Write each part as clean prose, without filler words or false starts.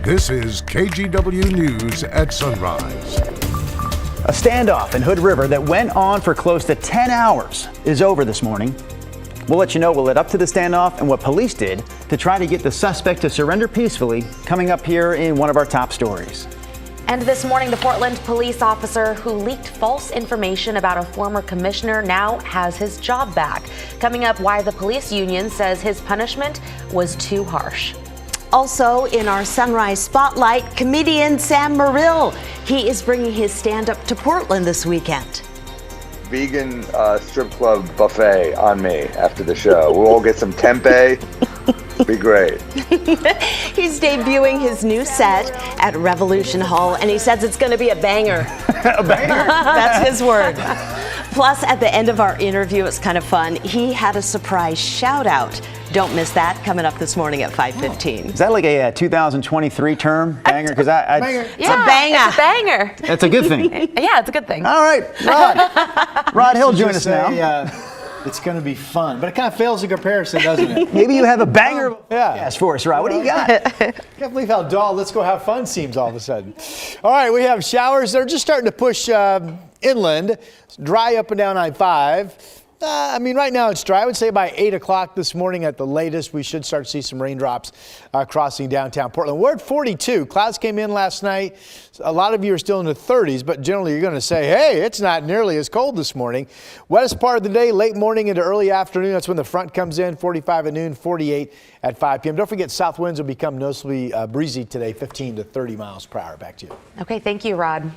This is KGW News at Sunrise. A standoff in Hood River that went on for close to 10 hours is over this morning. We'll let you know what led up to the standoff and what police did to try to get the suspect to surrender peacefully, coming up here in one of our top stories. And this morning, the Portland police officer who leaked false information about a former commissioner now has his job back. Coming up, why the police union says his punishment was too harsh. Also in our Sunrise Spotlight, comedian Sam Morrill. He is bringing his stand-up to Portland this weekend. Vegan strip club buffet on me after the show. We'll all get some tempeh. Be great. He's debuting his new set at Revolution Hall, and he says it's going to be a banger. A banger? That's his word. Plus, at the end of our interview, it's kind of fun. He had a surprise shout out. Don't miss that, coming up this morning at 5:15. Is that like a 2023 term, banger? Because banger. It's a banger. It's a banger. That's a good thing. Yeah, it's a good thing. All right, Rod Hill join us now. It's going to be fun, but it kind of fails the comparison, doesn't it? Maybe you have a banger yes for us, Rod. What do you got? Can't believe how dull "let's go have fun" seems all of a sudden. All right, we have showers. They're just starting to push inland. It's dry up and down I-5. Right now it's dry. I would say by 8 o'clock this morning at the latest, we should start to see some raindrops crossing downtown Portland. We're at 42. Clouds came in last night. A lot of you are still in the 30s, but generally you're going to say, hey, it's not nearly as cold this morning. Wettest part of the day, late morning into early afternoon. That's when the front comes in, 45 at noon, 48 at 5 p.m. Don't forget, south winds will become noticeably breezy today, 15 to 30 miles per hour. Back to you. Okay, thank you, Rod.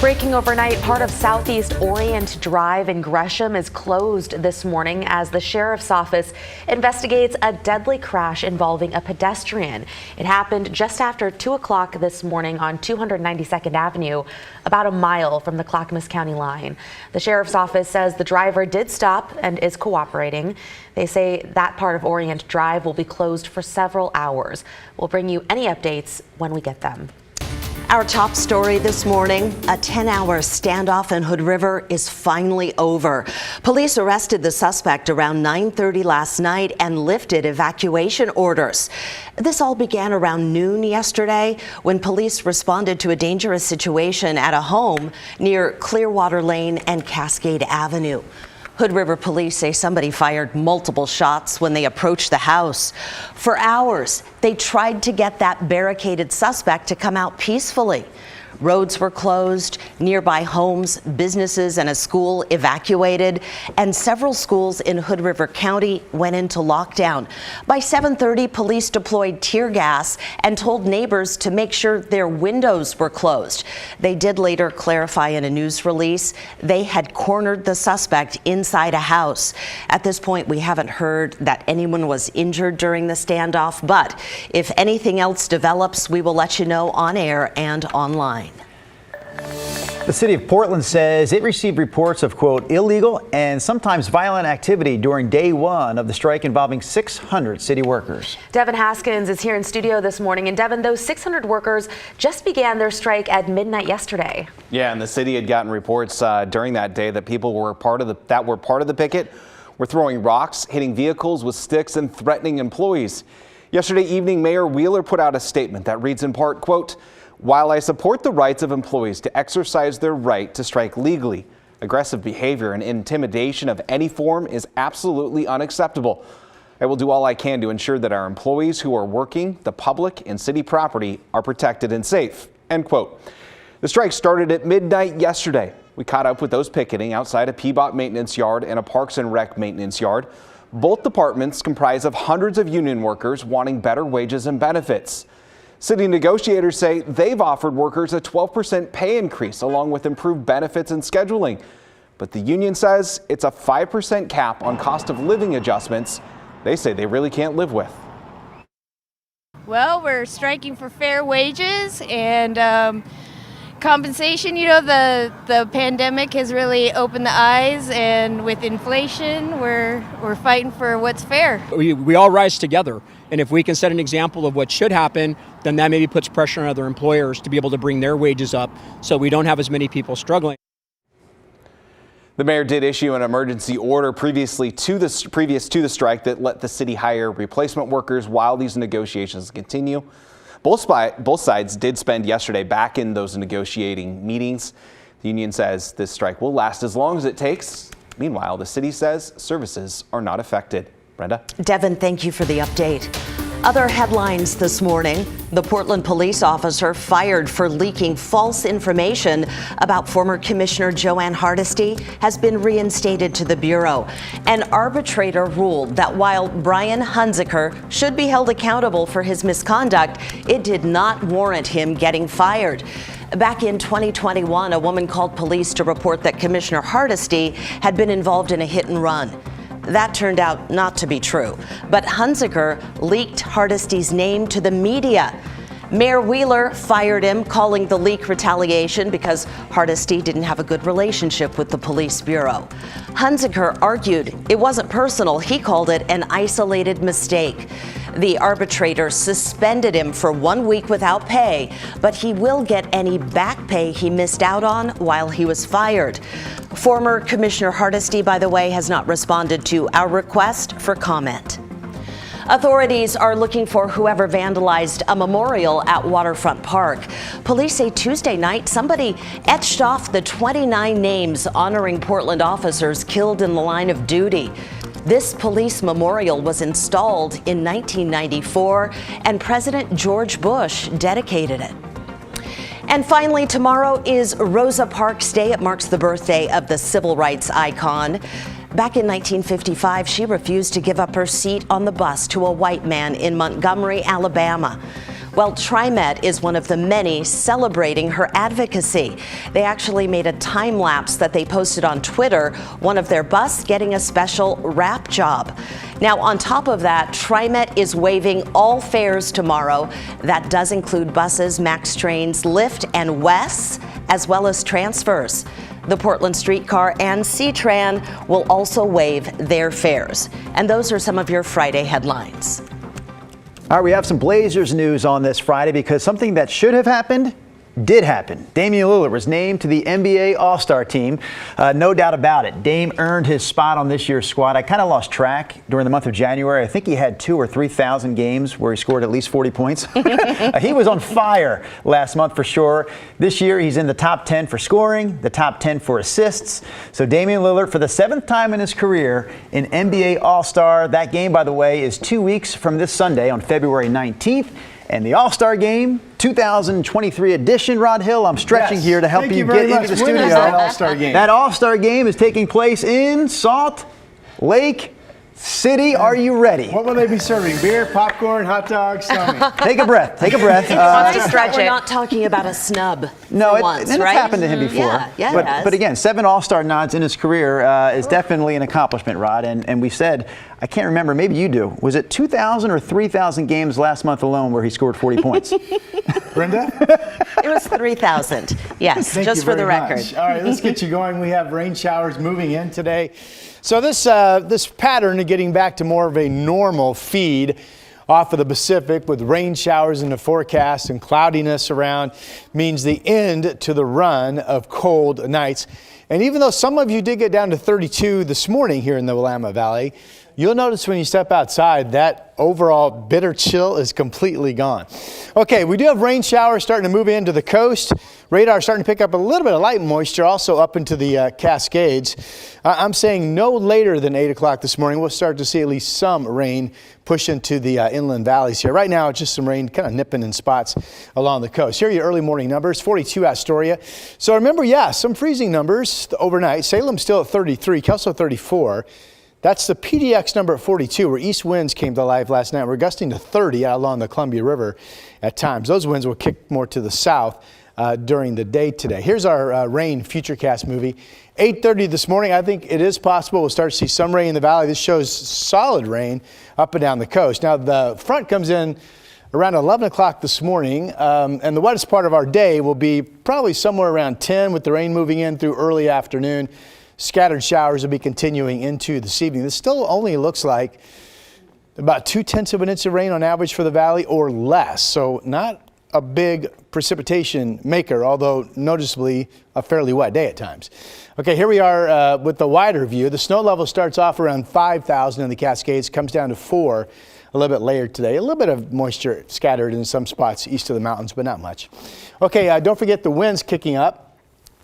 Breaking overnight, part of Southeast Orient Drive in Gresham is closed this morning as the sheriff's office investigates a deadly crash involving a pedestrian. It happened just after 2 o'clock this morning on 292nd Avenue, about a mile from the Clackamas County line. The sheriff's office says the driver did stop and is cooperating. They say that part of Orient Drive will be closed for several hours. We'll bring you any updates when we get them. Our top story this morning, a 10-hour standoff in Hood River is finally over. Police arrested the suspect around 9:30 last night and lifted evacuation orders. This all began around noon yesterday when police responded to a dangerous situation at a home near Clearwater Lane and Cascade Avenue. Hood River police say somebody fired multiple shots when they approached the house. For hours, they tried to get that barricaded suspect to come out peacefully. Roads were closed, nearby homes, businesses, and a school evacuated, and several schools in Hood River County went into lockdown. By 7:30, police deployed tear gas and told neighbors to make sure their windows were closed. They did later clarify in a news release they had cornered the suspect inside a house. At this point, we haven't heard that anyone was injured during the standoff, but if anything else develops, we will let you know on air and online. The city of Portland says it received reports of, quote, illegal and sometimes violent activity during day one of the strike involving 600 city workers. Devin Haskins is here in studio this morning. And Devin, those 600 workers just began their strike at midnight yesterday. Yeah, and the city had gotten reports during that day that people were part of the picket were throwing rocks, hitting vehicles with sticks, and threatening employees. Yesterday evening, Mayor Wheeler put out a statement that reads in part, quote, "While I support the rights of employees to exercise their right to strike legally, aggressive behavior and intimidation of any form is absolutely unacceptable. I will do all I can to ensure that our employees who are working, the public, and city property are protected and safe." End quote. The strike started at midnight yesterday. We caught up with those picketing outside a Peabot maintenance yard and a Parks and Rec maintenance yard. Both departments comprise of hundreds of union workers wanting better wages and benefits. City negotiators say they've offered workers a 12% pay increase along with improved benefits and scheduling. But the union says it's a 5% cap on cost of living adjustments they say they really can't live with. Well, we're striking for fair wages and compensation. You know, the pandemic has really opened the eyes, and with inflation, we're fighting for what's fair. We all rise together, and if we can set an example of what should happen, then that maybe puts pressure on other employers to be able to bring their wages up so we don't have as many people struggling. The mayor did issue an emergency order previous to the strike that let the city hire replacement workers while these negotiations continue. Both sides did spend yesterday back in those negotiating meetings. The union says this strike will last as long as it takes. Meanwhile, the city says services are not affected. Brenda? Devin, thank you for the update. Other headlines this morning. The Portland police officer fired for leaking false information about former Commissioner Joanne Hardesty has been reinstated to the Bureau. An arbitrator ruled that while Brian Hunziker should be held accountable for his misconduct, it did not warrant him getting fired. Back in 2021, a woman called police to report that Commissioner Hardesty had been involved in a hit and run. That turned out not to be true, but Hunziker leaked Hardesty's name to the media. Mayor Wheeler fired him, calling the leak retaliation because Hardesty didn't have a good relationship with the police bureau. Hunziker argued it wasn't personal. He called it an isolated mistake. The arbitrator suspended him for 1 week without pay, but he will get any back pay he missed out on while he was fired. Former Commissioner Hardesty, by the way, has not responded to our request for comment. Authorities are looking for whoever vandalized a memorial at Waterfront Park. Police say Tuesday night somebody etched off the 29 names honoring Portland officers killed in the line of duty. This police memorial was installed in 1994, and President George Bush dedicated it. And finally, tomorrow is Rosa Parks Day. It marks the birthday of the civil rights icon. Back in 1955, she refused to give up her seat on the bus to a white man in Montgomery, Alabama. Well, TriMet is one of the many celebrating her advocacy. They actually made a time lapse that they posted on Twitter, one of their bus getting a special wrap job. Now, on top of that, TriMet is waiving all fares tomorrow. That does include buses, MAX trains, Lyft, and WES, as well as transfers. The Portland Streetcar and C-Tran will also waive their fares. And those are some of your Friday headlines. All right, we have some Blazers news on this Friday because something that should have happened did happen. Damian Lillard was named to the NBA All-Star team. No doubt about it. Dame earned his spot on this year's squad. I kind of lost track during the month of January. I think he had 2,000 or 3,000 games where he scored at least 40 points. He was on fire last month for sure. This year he's in the top 10 for scoring, the top 10 for assists. So Damian Lillard, for the 7th time in his career, an NBA All-Star. That game, by the way, is 2 weeks from this Sunday on February 19th. And the All-Star Game 2023 edition, Rod Hill, I'm stretching here to help you get into the studio. That All-Star Game? That All-Star Game is taking place in Salt Lake City. Are you ready? What will they be serving? Beer, popcorn, hot dogs? Tell me. Take a breath. Take a breath. We're not talking about a snub. No, once, it's right? happened to him before. Yeah, but, it has. but again, 7 All-Star nods in his career is definitely an accomplishment, Rod. And we said, I can't remember, maybe you do. Was it 2,000 or 3,000 games last month alone where he scored 40 points? Brenda? It was 3,000. Yes, Thank just you for the very record. much. All right, let's get you going. We have rain showers moving in today. So this pattern of getting back to more of a normal feed off of the Pacific with rain showers in the forecast and cloudiness around means the end to the run of cold nights. And even though some of you did get down to 32 this morning here in the Willamette Valley, you'll notice when you step outside that overall bitter chill is completely gone. Okay, we do have rain showers starting to move into the coast. Radar starting to pick up a little bit of light moisture also up into the Cascades. I'm saying no later than 8 o'clock this morning. We'll start to see at least some rain push into the inland valleys here. Right now, it's just some rain kind of nipping in spots along the coast. Here are your early morning numbers. 42 Astoria. So remember, some freezing numbers overnight. Salem still at 33, Kelso 34. That's the PDX number at 42, where east winds came to life last night. We're gusting to 30 out along the Columbia River at times. Those winds will kick more to the south during the day today. Here's our rain futurecast movie. 8:30 this morning, I think it is possible we'll start to see some rain in the valley. This shows solid rain up and down the coast. Now, the front comes in around 11 o'clock this morning, and the wettest part of our day will be probably somewhere around 10 with the rain moving in through early afternoon. Scattered showers will be continuing into this evening. This still only looks like about 0.2 of an inch of rain on average for the valley or less. So not a big precipitation maker, although noticeably a fairly wet day at times. Okay, here we are with the wider view. The snow level starts off around 5,000 in the Cascades, comes down to 4 a little bit later today. A little bit of moisture scattered in some spots east of the mountains, but not much. Okay, don't forget the winds kicking up.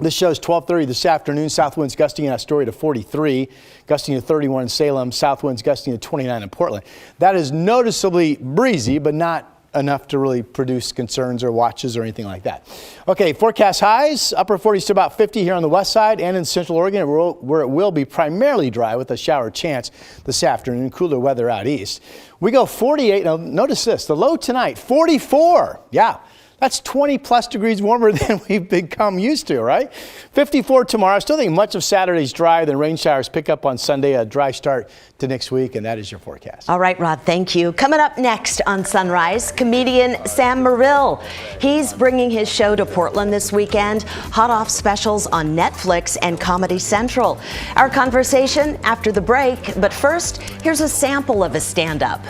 This shows 12:30 this afternoon. South winds gusting in Astoria to 43, gusting to 31 in Salem, south winds gusting to 29 in Portland. That is noticeably breezy, but not enough to really produce concerns or watches or anything like that. Okay, forecast highs, upper 40s to about 50 here on the west side and in central Oregon, where it will be primarily dry with a shower chance this afternoon, cooler weather out east. We go 48, now notice this, the low tonight, 44, yeah. That's 20 plus degrees warmer than we've become used to, right? 54 tomorrow. I still think much of Saturday's dry, then rain showers pick up on Sunday, a dry start to next week, and that is your forecast. All right, Rod, thank you. Coming up next on Sunrise, comedian Sam Morrill. He's bringing his show to Portland this weekend. Hot off specials on Netflix and Comedy Central. Our conversation after the break, but first, here's a sample of his stand-up.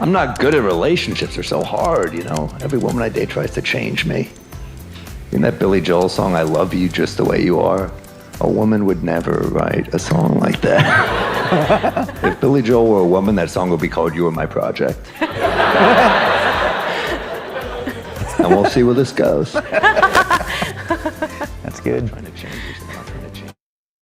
I'm not good at relationships. They're so hard, you know. Every woman I date tries to change me. In that Billy Joel song, I love you just the way you are, a woman would never write a song like that. If Billy Joel were a woman, that song would be called You Were My Project. And we'll see where this goes. That's good. Trying to change yourself.